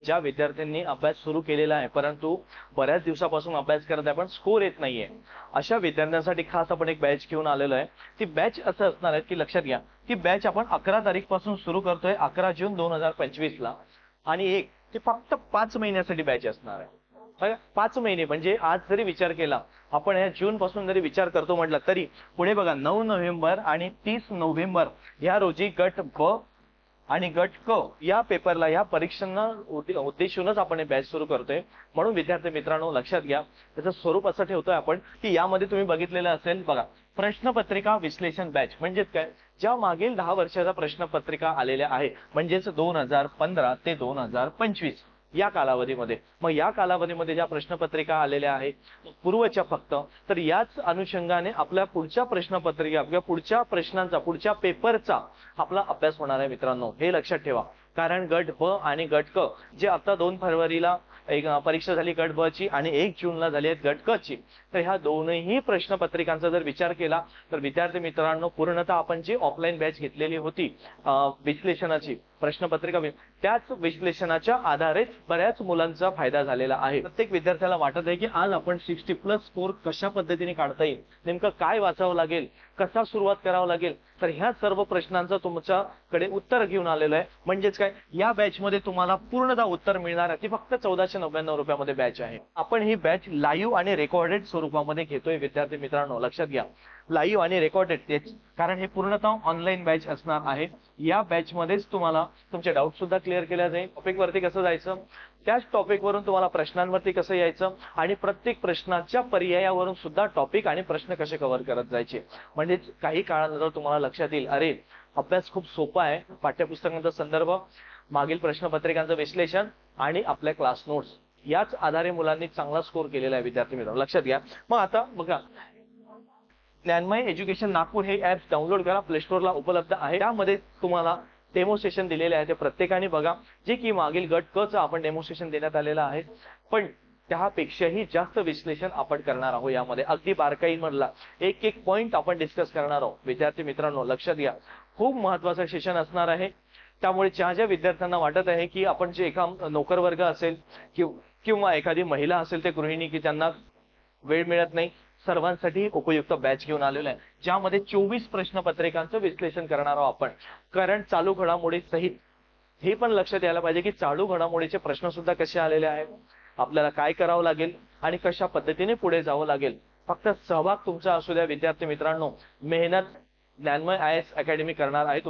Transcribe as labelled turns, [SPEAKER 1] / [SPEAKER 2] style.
[SPEAKER 1] ज्या विद्यार्थ्यांनी अभ्यास सुरू केलेला आहे परंतु बऱ्याच दिवसापासून अभ्यास करत आहे पण स्कोर येत नाहीये, अशा विद्यार्थ्यांसाठी खास आपण एक बॅच घेऊन आलेलो आहे। ती बॅच असं असणार आहे की लक्षात घ्या, ती बॅच आपण 11 तारीख पासून सुरू करतोय, 11 जून 2025 ला। आणि ती फक्त 5 महिन्यासाठी बॅच असणार आहे। 5 महिने म्हणजे आज जरी विचार केला आपण या जून पासून जरी विचार करतो म्हटलं तरी पुढे बघा 9 नोव्हेंबर आणि 30 नोव्हेंबर या रोजी गट ब आणि गट क या पेपरला, या परीक्षांना उद्देशूनच आपण बॅच सुरू करतोय। म्हणून विद्यार्थी मित्रांनो लक्षात घ्या, त्याचं स्वरूप असं ठेवतोय आपण की यामध्ये तुम्ही बघितलेलं असेल बघा, प्रश्नपत्रिका विश्लेषण बॅच म्हणजेच काय, ज्या मागील 10 वर्षाच्या प्रश्नपत्रिका आलेल्या आहे म्हणजेच 2015 ते 2025 या कालावधीमध्ये, मग या कालावधीमध्ये ज्या प्रश्नपत्रिका आलेल्या आहेत पूर्वच्या फक्त, तर याच अनुषंगाने आपल्या पुढच्या प्रश्नपत्रिका किंवा पुढच्या प्रश्नांचा, पुढच्या पेपरचा आपला अभ्यास होणार आहे मित्रांनो, हे लक्षात ठेवा। कारण गट ब आणि गट क जे आता 2 फरवरीला एक परीक्षा झाली गट ब ची आणि 1 जूनला झाली आहे गट क ची, तर ह्या दोनही प्रश्नपत्रिकांचा जर विचार केला तर विद्यार्थी मित्रांनो पूर्णतः आपण जी ऑफलाईन बॅच घेतलेली होती विश्लेषणाची प्रश्नपत्रिका, त्याच विश्लेषणाच्या आधारे बऱ्याच मुलांचा फायदा झालेला आहे। प्रत्येक विद्यार्थ्याला वाटत आहे की आज आपण 60+ स्कोर कशा पद्धतीने काढता येईल, नेमकं काय वाचावं लागेल, कसा सुरुवात करावं लागेल, तर ह्या सर्व प्रश्नांचं तुमच्याकडे उत्तर घेऊन आलेलं आहे। म्हणजेच काय, या बॅच मध्ये तुम्हाला पूर्णतः उत्तर मिळणार आहे। ती फक्त 1499 रुपयामध्ये बॅच आहे। आपण ही बॅच लाईव्ह आणि रेकॉर्डेड स्वरूपामध्ये घेतोय विद्यार्थी मित्रांनो, लक्षात घ्या, लाईव्ह आणि रेकॉर्डेड, कारण हे पूर्णतः ऑनलाईन बॅच असणार आहे। या बॅच मध्येच तुम्हाला तुमचे डाऊट सुद्धा क्लिअर केले जाईल, टॉपिक वरती कसं जायचं, त्याच टॉपिक वरून तुम्हाला प्रश्नांवरती कसं यायचं आणि प्रत्येक प्रश्नाच्या पर्यायावरून सुद्धा टॉपिक आणि प्रश्न कसे कव्हर करत जायचे। म्हणजे काही काळानंतर तुम्हाला लक्षात येईल, अरे अभ्यास खूप सोपा आहे, पाठ्यपुस्तकांचा संदर्भ, मागील प्रश्नपत्रिकांचं विश्लेषण आणि आपल्या क्लास नोट्स याच आधारे मुलांनी चांगला स्कोर केलेला आहे विद्यार्थी मित्रांनो, लक्षात घ्या। मग आता बघा, ज्ञानमय एज्युकेशन नागपूर हे ऍप डाउनलोड करा, प्ले स्टोरला उपलब्ध आहे। त्यामध्ये तुम्हाला डेमो सेशन दिलेले आहे, ते प्रत्येकाने बघा, जे की मागील गट क चं आपण डेमो सेशन देण्यात आलेलं आहे, पण त्यापेक्षाही जास्त विश्लेषण आपण करणार आहोत। यामध्ये अगदी बारकाईमधला एक एक पॉइंट आपण डिस्कस करणार आहोत विद्यार्थी मित्रांनो, लक्षात घ्या, खूप महत्त्वाचं सेशन असणार आहे। त्यामुळे ज्या विद्यार्थ्यांना वाटत आहे की आपण जे एका नोकर वर्ग असेल किंवा एखादी महिला असेल, ते गृहिणी की त्यांना वेळ मिळत नाही, सर्वांसाठी उपयुक्त बॅच घेऊन आलेलो आहे, ज्यामध्ये 24 प्रश्नपत्रिकांचं विश्लेषण करणार आहोत आपण, कारण चालू घडामोडी सहित। हे पण लक्षात यायला पाहिजे की चालू घडामोडीचे प्रश्न सुद्धा कसे आलेले आहेत, आपल्याला काय करावं लागेल आणि कशा पद्धतीने पुढे जावं लागेल। फक्त सहभाग तुमचा असू द्या विद्यार्थी मित्रांनो, मेहनत ज्ञानमय IAS अकॅडमी करणार आहे।